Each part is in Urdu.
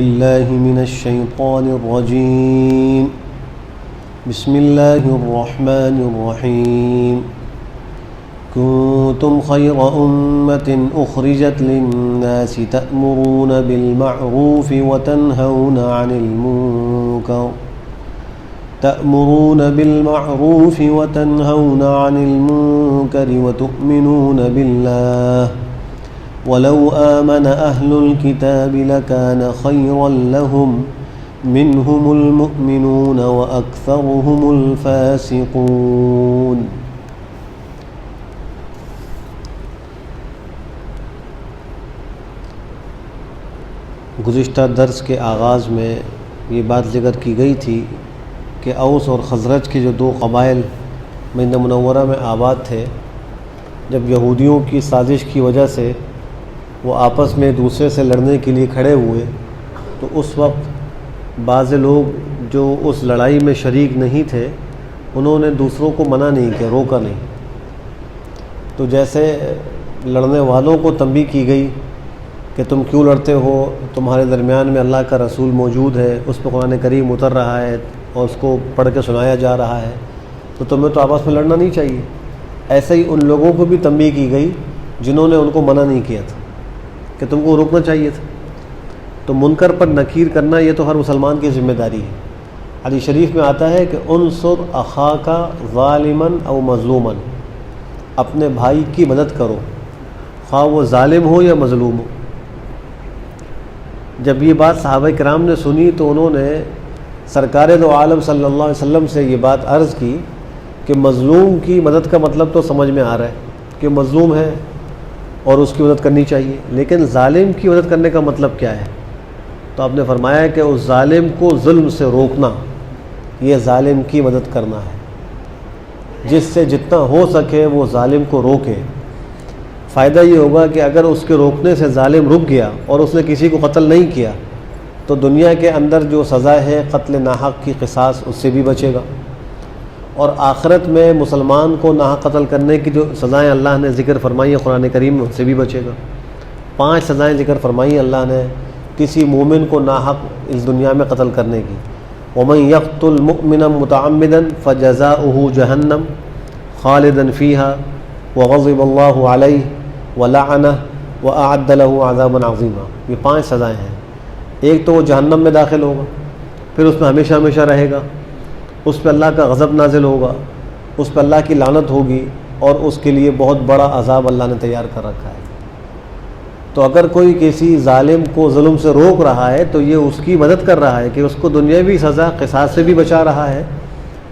بالله من الشيطان الرجيم بسم الله الرحمن الرحيم كنتم خير أمة أخرجت للناس تأمرون بالمعروف وتنهون عن المنكر وتؤمنون بالله ولو آمن أهل الكتاب لكان خيرا لهم منهم المؤمنون وأكثرهم الفاسقون۔ گزشتہ درس کے آغاز میں یہ بات ذکر کی گئی تھی کہ اوس اور خزرج کے جو دو قبائل مدینہ منورہ میں آباد تھے، جب یہودیوں کی سازش کی وجہ سے وہ آپس میں ایک دوسرے سے لڑنے کے لیے کھڑے ہوئے، تو اس وقت بعض لوگ جو اس لڑائی میں شریک نہیں تھے انہوں نے دوسروں کو منع نہیں کیا، روکا نہیں۔ تو جیسے لڑنے والوں کو تنبیہ کی گئی کہ تم کیوں لڑتے ہو، تمہارے درمیان میں اللہ کا رسول موجود ہے، اس پہ قرآن کریم اتر رہا ہے اور اس کو پڑھ کے سنایا جا رہا ہے، تو تمہیں تو آپس میں لڑنا نہیں چاہیے۔ ایسے ہی ان لوگوں کو بھی تنبیہ کی گئی جنہوں نے ان کو منع نہیں کیا تھا کہ تم کو روکنا چاہیے تھا۔ تو منکر پر نکیر کرنا یہ تو ہر مسلمان کی ذمہ داری ہے۔ حدیث شریف میں آتا ہے کہ انصر اخاک ظالما او مظلوما، اپنے بھائی کی مدد کرو خواہ وہ ظالم ہو یا مظلوم ہو۔ جب یہ بات صحابہ کرام نے سنی تو انہوں نے سرکار دو عالم صلی اللہ علیہ وسلم سے یہ بات عرض کی کہ مظلوم کی مدد کا مطلب تو سمجھ میں آ رہا ہے کہ مظلوم ہے اور اس کی مدد کرنی چاہیے، لیکن ظالم کی مدد کرنے کا مطلب کیا ہے؟ تو آپ نے فرمایا کہ اس ظالم کو ظلم سے روکنا یہ ظالم کی مدد کرنا ہے۔ جس سے جتنا ہو سکے وہ ظالم کو روکے۔ فائدہ یہ ہوگا کہ اگر اس کے روکنے سے ظالم رک گیا اور اس نے کسی کو قتل نہیں کیا تو دنیا کے اندر جو سزا ہے قتل ناحق کی قصاص اس سے بھی بچے گا، اور آخرت میں مسلمان کو ناحق قتل کرنے کی جو سزائیں اللہ نے ذکر فرمائی ہیں قرآن کریم میں ان سے بھی بچے گا۔ 5 سزائیں ذکر فرمائی اللہ نے کسی مومن کو ناحق اس دنیا میں قتل کرنے کی۔ وَمَن يَقْتُلْ مُؤْمِنًا مُتَعَمِّدًا فَجَزَاؤُهُ جَهَنَّمُ خَالِدًا فِيهَا وَغَضِبَ اللَّهُ عَلَيْهِ وَلَعَنَهُ وَأَعَدَّ لَهُ عَذَابًا عَظِيمًا۔ یہ 5 سزائیں ہیں۔ ایک تو وہ جہنم میں داخل ہوگا، پھر اس میں ہمیشہ ہمیشہ رہے گا، اس پہ اللہ کا غضب نازل ہوگا، اس پہ اللہ کی لعنت ہوگی، اور اس کے لیے بہت بڑا عذاب اللہ نے تیار کر رکھا ہے۔ تو اگر کوئی کسی ظالم کو ظلم سے روک رہا ہے تو یہ اس کی مدد کر رہا ہے کہ اس کو دنیاوی سزا قصاص سے بھی بچا رہا ہے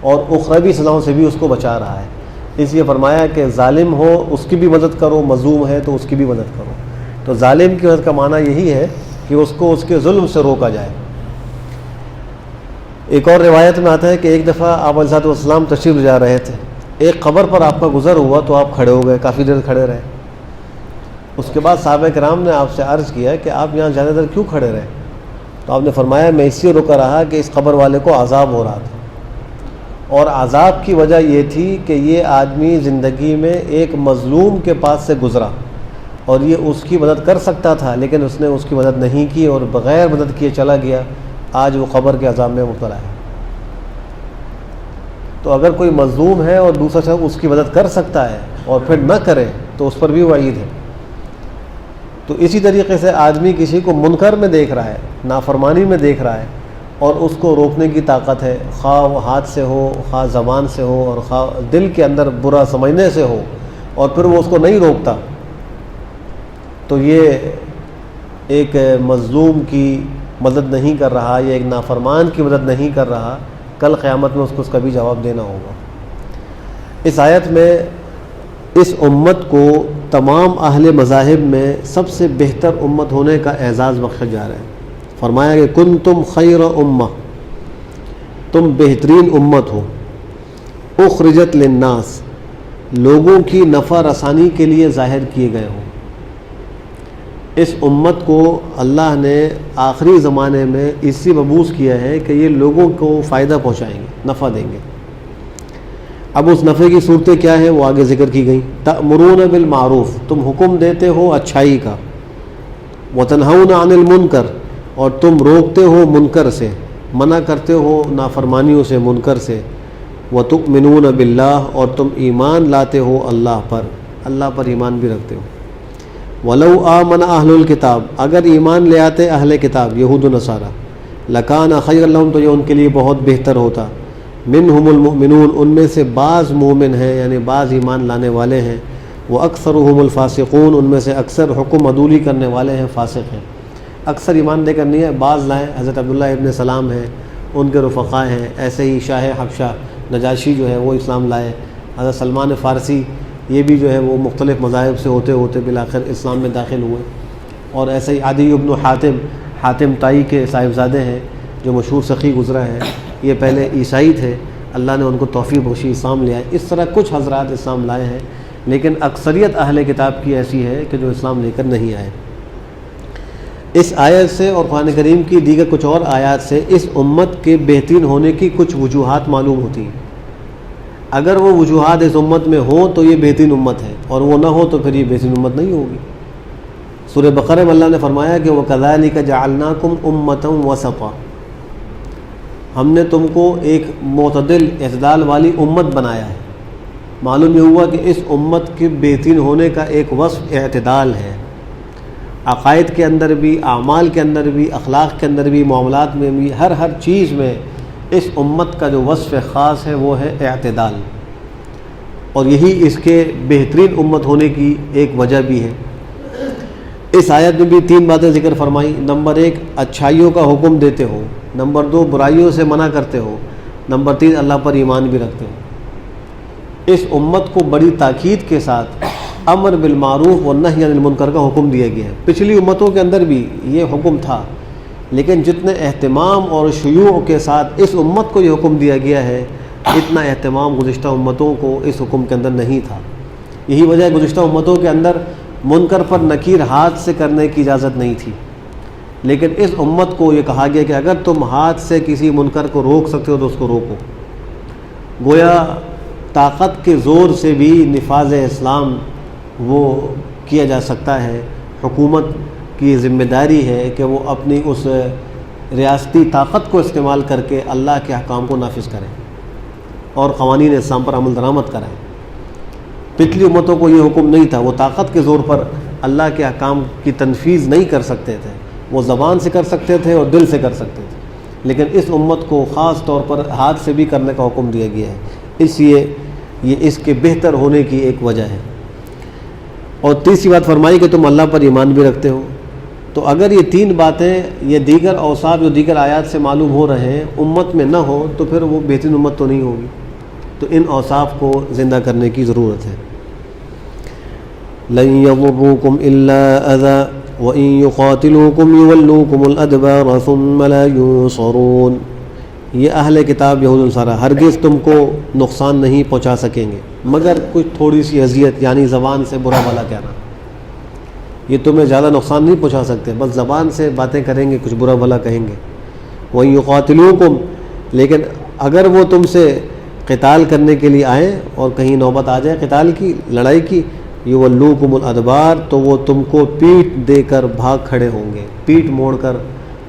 اور اخروی سزاؤں سے بھی اس کو بچا رہا ہے۔ اس لیے فرمایا کہ ظالم ہو اس کی بھی مدد کرو، مظلوم ہے تو اس کی بھی مدد کرو۔ تو ظالم کی مدد کا معنی یہی ہے کہ اس کو اس کے ظلم سے روکا جائے۔ ایک اور روایت میں آتا ہے کہ ایک دفعہ آپ علیہ السلام تشریف لے جا رہے تھے، ایک قبر پر آپ کا گزر ہوا تو آپ کھڑے ہو گئے، کافی دیر کھڑے رہے۔ اس کے بعد صحابہ کرام نے آپ سے عرض کیا کہ آپ یہاں زیادہ دیر کیوں کھڑے رہے؟ تو آپ نے فرمایا میں اس لیے رکا رہا کہ اس قبر والے کو عذاب ہو رہا تھا، اور عذاب کی وجہ یہ تھی کہ یہ آدمی زندگی میں ایک مظلوم کے پاس سے گزرا اور یہ اس کی مدد کر سکتا تھا لیکن اس نے اس کی مدد نہیں کی اور بغیر مدد کیے چلا گیا، آج وہ قبر کے عذاب میں مبتلا ہے۔ تو اگر کوئی مظلوم ہے اور دوسرا شخص اس کی مدد کر سکتا ہے اور پھر نہ کرے تو اس پر بھی وعید ہے۔ تو اسی طریقے سے آدمی کسی کو منکر میں دیکھ رہا ہے، نافرمانی میں دیکھ رہا ہے اور اس کو روکنے کی طاقت ہے، خواہ وہ ہاتھ سے ہو، خواہ زبان سے ہو، اور خواہ دل کے اندر برا سمجھنے سے ہو، اور پھر وہ اس کو نہیں روکتا، تو یہ ایک مظلوم کی مدد نہیں کر رہا، یہ ایک نافرمان کی مدد نہیں کر رہا۔ کل قیامت میں اس کا بھی جواب دینا ہوگا۔ اس آیت میں اس امت کو تمام اہل مذاہب میں سب سے بہتر امت ہونے کا اعزاز بخشا جا رہا ہے۔ فرمایا کہ کنتم خیر امہ، تم بہترین امت ہو، اخرجت للناس، لوگوں کی نفع رسانی کے لیے ظاہر کیے گئے ہو۔ اس امت کو اللہ نے آخری زمانے میں اسی مبعوث کیا ہے کہ یہ لوگوں کو فائدہ پہنچائیں گے، نفع دیں گے۔ اب اس نفع کی صورتیں کیا ہیں وہ آگے ذکر کی گئی۔ تأمرون بالمعروف، تم حکم دیتے ہو اچھائی کا، وتنہون عن المنکر، اور تم روکتے ہو منکر سے، منع کرتے ہو نافرمانیوں سے، منکر سے، وَتُؤْمِنُونَ بِاللَّهِ اور تم ایمان لاتے ہو اللہ پر ایمان بھی رکھتے ہو۔ وَلَوْ آمَنَ أَهْلُ الْكِتَابِ اگر ایمان لے آتے اہل کتاب یہود و نصارہ، لَكَانَ خَيْرًا لَهُمْ تو یہ ان کے لیے بہت بہتر ہوتا، مِنْهُمُ الْمُؤْمِنُونَ ان میں سے بعض مومن ہیں یعنی بعض ایمان لانے والے ہیں، وَأَكْثَرُهُمُ الْفَاسِقُونَ ان میں سے اکثر حکم عدولی کرنے والے ہیں، فاسق ہیں۔ اکثر ایمان لے کر نہیں ہے، بعض لائیں، حضرت عبداللہ ابن سلام ہیں، ان کے رفقا ہیں، ایسے ہی شاہ حبشہ نجاشی جو ہے وہ اسلام لائے، حضرت سلمان فارسی یہ بھی جو ہے وہ مختلف مذاہب سے ہوتے ہوتے بالآخر اسلام میں داخل ہوئے، اور ایسے ہی عدی ابن حاتم طائی کے صاحبزادے ہیں جو مشہور سخی گزرا ہے، یہ پہلے عیسائی تھے، اللہ نے ان کو توفیق بخشی اسلام لے آئے۔ اس طرح کچھ حضرات اسلام لائے ہیں، لیکن اکثریت اہل کتاب کی ایسی ہے کہ جو اسلام لے کر نہیں آئے۔ اس آیت سے اور قرآن کریم کی دیگر کچھ اور آیات سے اس امت کے بہترین ہونے کی کچھ وجوہات معلوم ہوتی ہیں۔ اگر وہ وجوہات اس امت میں ہوں تو یہ بہترین امت ہے، اور وہ نہ ہو تو پھر یہ بہترین امت نہیں ہوگی۔ سورہ بقرہ میں اللہ نے فرمایا کہ وَكَذَلِكَ جَعَلْنَاكُمْ أُمَّةً وَسَطًا ہم نے تم کو ایک معتدل اعتدال والی امت بنایا ہے۔ معلوم یہ ہوا کہ اس امت کے بہترین ہونے کا ایک وصف اعتدال ہے، عقائد کے اندر بھی، اعمال کے اندر بھی، اخلاق کے اندر بھی، معاملات میں بھی، ہر چیز میں اس امت کا جو وصف خاص ہے وہ ہے اعتدال، اور یہی اس کے بہترین امت ہونے کی ایک وجہ بھی ہے۔ اس آیت میں بھی 3 باتیں ذکر فرمائی۔ نمبر 1 اچھائیوں کا حکم دیتے ہو، نمبر 2 برائیوں سے منع کرتے ہو، نمبر 3 اللہ پر ایمان بھی رکھتے ہو۔ اس امت کو بڑی تاکید کے ساتھ امر بالمعروف و نہی عن المنکر کا حکم دیا گیا ہے۔ پچھلی امتوں کے اندر بھی یہ حکم تھا، لیکن جتنے اہتمام اور شیوع کے ساتھ اس امت کو یہ حکم دیا گیا ہے، اتنا اہتمام گزشتہ امتوں کو اس حکم کے اندر نہیں تھا۔ یہی وجہ ہے گزشتہ امتوں کے اندر منکر پر نکیر ہاتھ سے کرنے کی اجازت نہیں تھی، لیکن اس امت کو یہ کہا گیا کہ اگر تم ہاتھ سے کسی منکر کو روک سکتے ہو تو اس کو روکو۔ گویا طاقت کے زور سے بھی نفاذ اسلام وہ کیا جا سکتا ہے۔ حکومت کی ذمہ داری ہے کہ وہ اپنی اس ریاستی طاقت کو استعمال کر کے اللہ کے احکام کو نافذ کریں اور قوانین اسلام پر عمل درآمد کریں۔ پچھلی امتوں کو یہ حکم نہیں تھا، وہ طاقت کے زور پر اللہ کے احکام کی تنفیذ نہیں کر سکتے تھے، وہ زبان سے کر سکتے تھے اور دل سے کر سکتے تھے، لیکن اس امت کو خاص طور پر ہاتھ سے بھی کرنے کا حکم دیا گیا ہے، اس لیے یہ اس کے بہتر ہونے کی ایک وجہ ہے۔ اور تیسری بات فرمائی کہ تم اللہ پر ایمان بھی رکھتے ہو۔ تو اگر یہ 3 باتیں، یہ دیگر اوصاف جو دیگر آیات سے معلوم ہو رہے ہیں، امت میں نہ ہو تو پھر وہ بہترین امت تو نہیں ہوگی۔ تو ان اوصاف کو زندہ کرنے کی ضرورت ہے۔ لَن يَضُرُّوكُمْ إِلَّا أَذًى وَإِن يُقَاتِلُوكُمْ يُوَلُّوكُمُ الْأَدْبَارَ ثُمَّ لَا يُنصَرُونَ یہ اہل کتاب یہود و نصارہ ہرگز تم کو نقصان نہیں پہنچا سکیں گے مگر کچھ تھوڑی سی اذیت، یعنی زبان سے برا بھلا کہنا۔ یہ تمہیں زیادہ نقصان نہیں پہنچا سکتے، بس زبان سے باتیں کریں گے، کچھ برا بھلا کہیں گے۔ وَإِن يُقَاتِلُوكُمْ لیکن اگر وہ تم سے قتال کرنے کے لیے آئیں اور کہیں نوبت آ جائے قتال کی، لڑائی کی، يُوَلُّوكُمُ الْأَدْبَارَ تو وہ تم کو پیٹ دے کر بھاگ کھڑے ہوں گے، پیٹ موڑ کر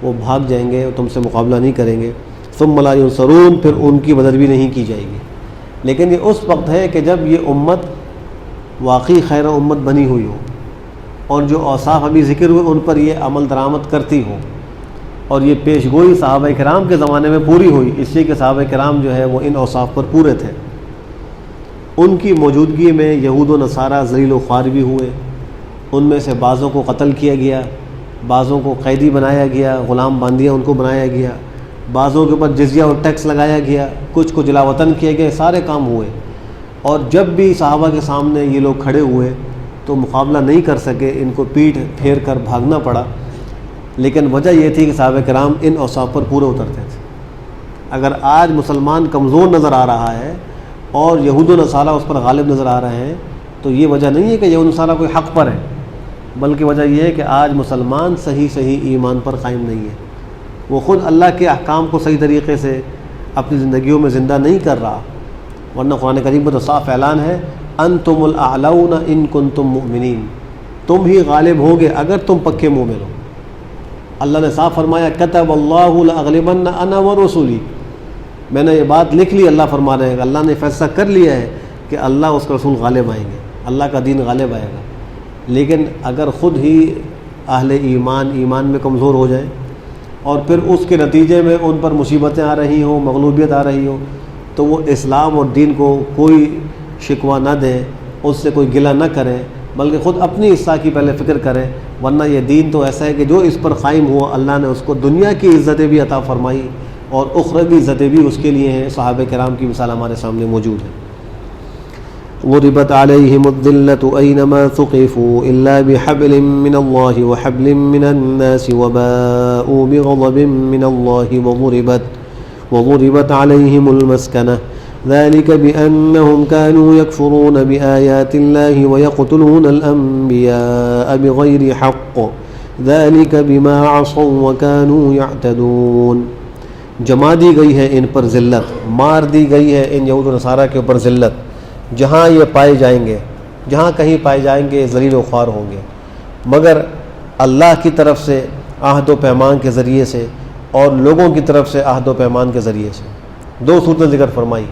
وہ بھاگ جائیں گے، تم سے مقابلہ نہیں کریں گے۔ ثم لا ينصرون پھر ان کی مدد بھی نہیں کی جائے گی۔ لیکن یہ اس وقت ہے کہ جب یہ امت واقعی خیر امت بنی ہوئی ہو اور جو اوصاف ابھی ذکر ہوئے ان پر یہ عمل درآمد کرتی ہو، اور یہ پیش گوئی صحابہ کرام کے زمانے میں پوری ہوئی، اس لیے کہ صحابہ کرام جو ہے وہ ان اوصاف پر پورے تھے۔ ان کی موجودگی میں یہود و نصارہ ذلیل و خوار بھی ہوئے، ان میں سے بعضوں کو قتل کیا گیا، بعضوں کو قیدی بنایا گیا، غلام باندیا ان کو بنایا گیا، بعضوں کے اوپر جزیہ اور ٹیکس لگایا گیا، کچھ کو جلا وطن کیے گئے، سارے کام ہوئے۔ اور جب بھی صحابہ کے سامنے یہ لوگ کھڑے ہوئے تو مقابلہ نہیں کر سکے، ان کو پیٹھ پھیر کر بھاگنا پڑا۔ لیکن وجہ یہ تھی کہ صحابہ کرام ان اوصاف پر پورے اترتے تھے۔ اگر آج مسلمان کمزور نظر آ رہا ہے اور یہود و نصارہ اس پر غالب نظر آ رہے ہیں تو یہ وجہ نہیں ہے کہ یہود و نصارہ کوئی حق پر ہے، بلکہ وجہ یہ ہے کہ آج مسلمان صحیح ایمان پر قائم نہیں ہے، وہ خود اللہ کے احکام کو صحیح طریقے سے اپنی زندگیوں میں زندہ نہیں کر رہا۔ ورنہ قرآن کریم میں تو صاف اعلان ہے، انتم الاعلون ان کنتم مؤمنین، تم ہی غالب ہوں گے اگر تم پکے مومن ہو۔ اللہ نے صاف فرمایا کتب اللہ لأغلبن انا ورسولی، میں نے یہ بات لکھ لی، اللہ فرما رہے ہیں کہ اللہ نے فیصلہ کر لیا ہے کہ اللہ اس کا رسول غالب آئیں گے، اللہ کا دین غالب آئے گا۔ لیکن اگر خود ہی اہل ایمان میں کمزور ہو جائیں اور پھر اس کے نتیجے میں ان پر مصیبتیں آ رہی ہوں، مغلوبیت آ رہی ہو، تو وہ اسلام اور دین کو کوئی شکوہ نہ دیں، اس سے کوئی گلہ نہ کریں، بلکہ خود اپنی اصلاح کی پہلے فکر کریں، ورنہ یہ دین تو ایسا ہے کہ جو اس پر قائم ہوا اللہ نے اس کو دنیا کی عزتیں بھی عطا فرمائی اور اخروی عزتیں بھی اس کے لیے ہیں۔ صحابہ کرام کی مثال ہمارے سامنے موجود ہے۔ ضربت علیہم الذلۃ اینما ثقفوا الا بحبل من اللہ وحبل من الناس وباءوا بغضب من اللہ وضربت علیہم المسکنہ ذلك بأنهم كانوا يكفرون بآيات الله ويقتلون الأنبياء بغير حق ذلك بما عصوا وكانوا يعتدون۔ جما دی گئی ہے ان پر ذلت، مار دی گئی ہے ان یہود و نصارہ کے اوپر ذلت، جہاں یہ پائے جائیں گے، جہاں کہیں پائے جائیں گے ذلیل و خوار ہوں گے، مگر اللہ کی طرف سے عہد و پیمان کے ذریعے سے اور لوگوں کی طرف سے عہد و پیمان کے ذریعے سے۔ دو صورتیں ذکر فرمائی۔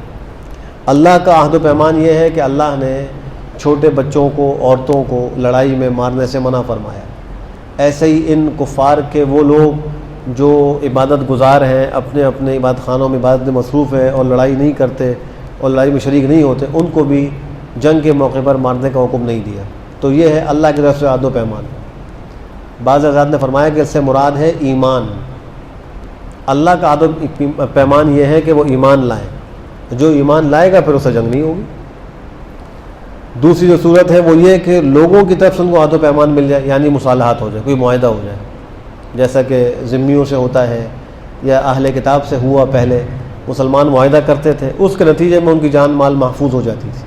اللہ کا عہد و پیمان یہ ہے کہ اللہ نے چھوٹے بچوں کو، عورتوں کو لڑائی میں مارنے سے منع فرمایا۔ ایسے ہی ان کفار کے وہ لوگ جو عبادت گزار ہیں، اپنے اپنے عبادت خانوں میں عبادت میں مصروف ہیں اور لڑائی نہیں کرتے اور لڑائی میں شریک نہیں ہوتے، ان کو بھی جنگ کے موقع پر مارنے کا حکم نہیں دیا۔ تو یہ ہے اللہ کی طرف سے عہد و پیمان۔ بعض حضرات نے فرمایا کہ اس سے مراد ہے ایمان۔ اللہ کا عہد و پیمان یہ ہے کہ وہ ایمان لائیں، جو ایمان لائے گا پھر اسے جنگ نہیں ہوگی۔ دوسری جو صورت ہے وہ یہ کہ لوگوں کی طرف سے ان کو عہد و پیمان مل جائے، یعنی مصالحات ہو جائے، کوئی معاہدہ ہو جائے، جیسا کہ ذمیوں سے ہوتا ہے یا اہل کتاب سے ہوا، پہلے مسلمان معاہدہ کرتے تھے، اس کے نتیجے میں ان کی جان مال محفوظ ہو جاتی تھی۔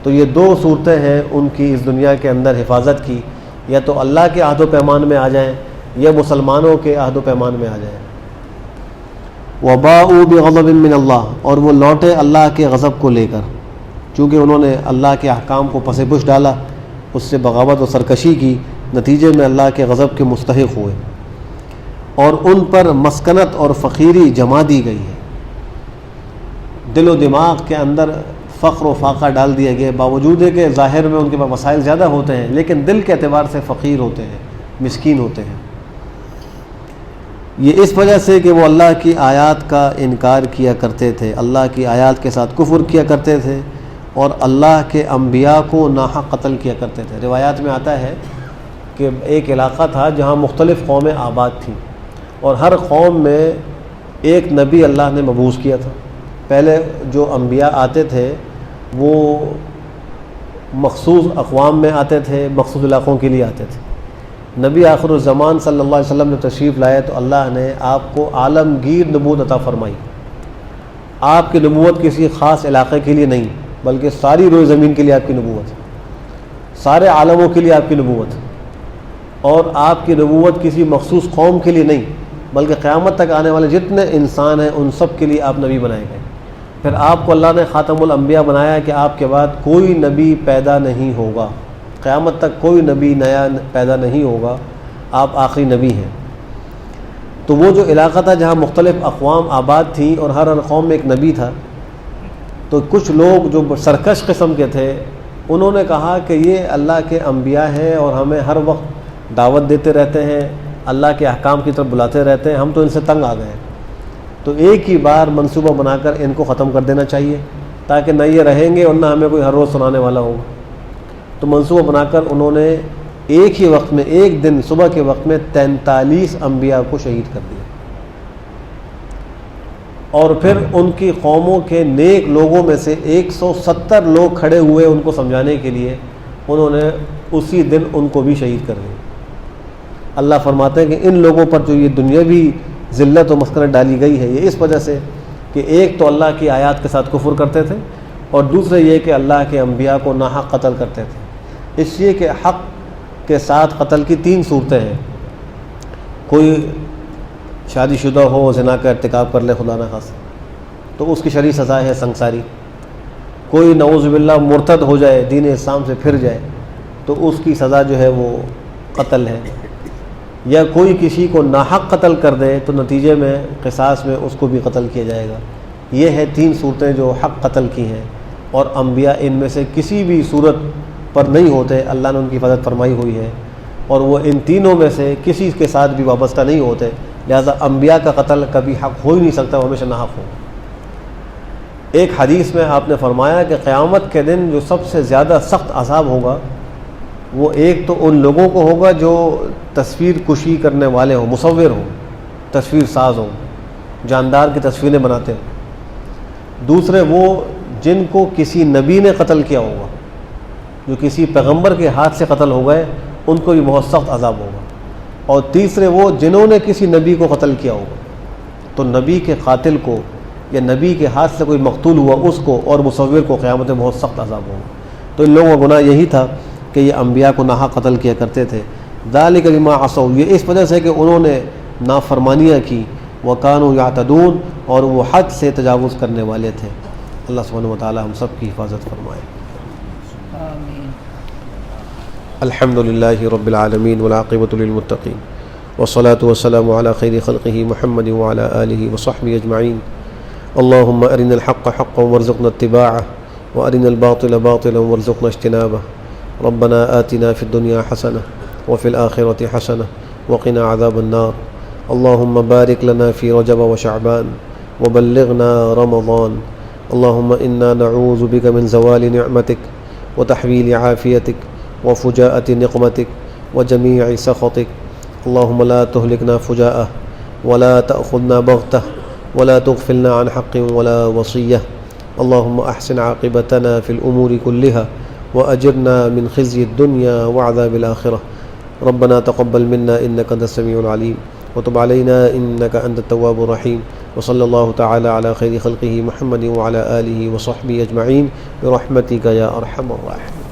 تو یہ دو صورتیں ہیں ان کی اس دنیا کے اندر حفاظت کی، یا تو اللہ کے عہد و پیمان میں آ جائیں یا مسلمانوں کے عہد و پیمان میں آ جائیں۔ وباءوا بغضب من اللہ، اور وہ لوٹے اللہ کے غضب کو لے کر، چونکہ انہوں نے اللہ کے احکام کو پس پش ڈالا، اس سے بغاوت و سرکشی کی، نتیجے میں اللہ کے غضب کے مستحق ہوئے، اور ان پر مسکنت اور فقیری جما دی گئی ہے۔ دل و دماغ کے اندر فقر و فاقہ ڈال دیا گیا، باوجود ہے کہ ظاہر میں ان کے پاس وسائل زیادہ ہوتے ہیں، لیکن دل کے اعتبار سے فقیر ہوتے ہیں، مسکین ہوتے ہیں۔ یہ اس وجہ سے کہ وہ اللہ کی آیات کا انکار کیا کرتے تھے، اللہ کی آیات کے ساتھ کفر کیا کرتے تھے، اور اللہ کے انبیاء کو ناحق قتل کیا کرتے تھے۔ روایات میں آتا ہے کہ ایک علاقہ تھا جہاں مختلف قومیں آباد تھیں، اور ہر قوم میں ایک نبی اللہ نے مبعوث کیا تھا۔ پہلے جو انبیاء آتے تھے وہ مخصوص اقوام میں آتے تھے، مخصوص علاقوں کے لیے آتے تھے۔ نبی آخر الزمان صلی اللہ علیہ وسلم نے تشریف لائے تو اللہ نے آپ کو عالمگیر نبوت عطا فرمائی۔ آپ کی نبوت کسی خاص علاقے کے لیے نہیں، بلکہ ساری روئے زمین کے لیے آپ کی نبوت، سارے عالموں کے لیے آپ کی نبوت، اور آپ کی نبوت کسی مخصوص قوم کے لیے نہیں، بلکہ قیامت تک آنے والے جتنے انسان ہیں ان سب کے لیے آپ نبی بنائے گئے۔ پھر آپ کو اللہ نے خاتم الانبیاء بنایا کہ آپ کے بعد کوئی نبی پیدا نہیں ہوگا، قیامت تک کوئی نبی نیا پیدا نہیں ہوگا، آپ آخری نبی ہیں۔ تو وہ جو علاقہ تھا جہاں مختلف اقوام آباد تھیں اور ہر قوم میں ایک نبی تھا، تو کچھ لوگ جو سرکش قسم کے تھے انہوں نے کہا کہ یہ اللہ کے انبیاء ہیں اور ہمیں ہر وقت دعوت دیتے رہتے ہیں، اللہ کے احکام کی طرف بلاتے رہتے ہیں، ہم تو ان سے تنگ آ گئے ہیں، تو ایک ہی بار منصوبہ بنا کر ان کو ختم کر دینا چاہیے تاکہ نہ یہ رہیں گے اور نہ ہمیں کوئی ہر روز سنانے والا ہوگا۔ تو منصوبہ بنا کر انہوں نے ایک ہی وقت میں، ایک دن صبح کے وقت میں 43 انبیاء کو شہید کر دیا، اور پھر ان کی قوموں کے نیک لوگوں میں سے 170 لوگ کھڑے ہوئے ان کو سمجھانے کے لیے، انہوں نے اسی دن ان کو بھی شہید کر دیا۔ اللہ فرماتے ہیں کہ ان لوگوں پر جو یہ دنیاوی ذلت و مسکنت ڈالی گئی ہے یہ اس وجہ سے کہ ایک تو اللہ کی آیات کے ساتھ کفر کرتے تھے، اور دوسرے یہ کہ اللہ کے انبیاء کو ناحق قتل کرتے تھے۔ اس لیے کہ حق کے ساتھ قتل کی 3 صورتیں ہیں، کوئی شادی شدہ ہو، زنا کا ارتکاب کر لے خدا نخواستہ تو اس کی شرعی سزا ہے سنگساری، کوئی نعوذ باللہ مرتد ہو جائے، دین اسلام سے پھر جائے تو اس کی سزا جو ہے وہ قتل ہے، یا کوئی کسی کو ناحق قتل کر دے تو نتیجے میں قصاص میں اس کو بھی قتل کیا جائے گا۔ یہ ہے 3 صورتیں جو حق قتل کی ہیں، اور انبیاء ان میں سے کسی بھی صورت پر نہیں ہوتے، اللہ نے ان کی حفاظت فرمائی ہوئی ہے، اور وہ ان تینوں میں سے کسی کے ساتھ بھی وابستہ نہیں ہوتے، لہذا انبیاء کا قتل کبھی حق ہو ہی نہیں سکتا، وہ ہمیشہ ناحق ہو۔ ایک حدیث میں آپ نے فرمایا کہ قیامت کے دن جو سب سے زیادہ سخت عذاب ہوگا وہ ایک تو ان لوگوں کو ہوگا جو تصویر کشی کرنے والے ہوں، مصور ہوں، تصویر ساز ہوں، جاندار کی تصویریں بناتے ہوں۔ دوسرے وہ جن کو کسی نبی نے قتل کیا ہوگا، جو کسی پیغمبر کے ہاتھ سے قتل ہو گئے، ان کو بھی بہت سخت عذاب ہوگا۔ اور تیسرے وہ جنہوں نے کسی نبی کو قتل کیا ہوگا، تو نبی کے قاتل کو یا نبی کے ہاتھ سے کوئی مقتول ہوا اس کو اور مصور کو قیامت میں بہت سخت عذاب ہوگا۔ تو ان لوگوں کا گناہ یہی تھا کہ یہ انبیاء کو ناحق قتل کیا کرتے تھے۔ ذالک بما عصوا، یہ اس وجہ سے کہ انہوں نے نافرمانیاں کی، وکانوا یعتدون، اور وہ حد سے تجاوز کرنے والے تھے۔ اللہ سبحانہ وتعالی ہم سب کی حفاظت فرمائے۔ آمین۔ الحمد للہ رب العالمین والعاقبۃ للمتقین، والصلاة والسلام علی خیر خلقہ محمد وعلی آلہ وصحبہ اجمعین۔ اللہم ارنا الحق حقا وارزقنا اتباعہ، وارنا الباطل باطلا وارزقنا اجتنابہ۔ ربنا آتنا فی الدنیا حسنہ وفی الآخرۃ حسنہ وقنا عذاب النار۔ اللہم بارک لنا فی رجب وشعبان وبلغنا رمضان۔ اللہم انا نعوذ بک من زوال نعمتک وتحویل عافیتک وفجاءۃ نقمتک وجمیع سخطک۔ اللہم لا تہلکنا فجاءہ ولا تأخذنا بغتہ ولا تغفلنا عن حق ولا وصیہ۔ اللہم احسن عاقبتنا فی الامور کلها وأجرنا من خزي الدنيا وعذاب الآخرة۔ ربنا تقبل منا إنك أنت السميع العليم وتب علينا إنك أنت التواب الرحيم، وصلى الله تعالى على خير خلقه محمد وعلى آله وصحبه أجمعين برحمتك يا أرحم الراحمين۔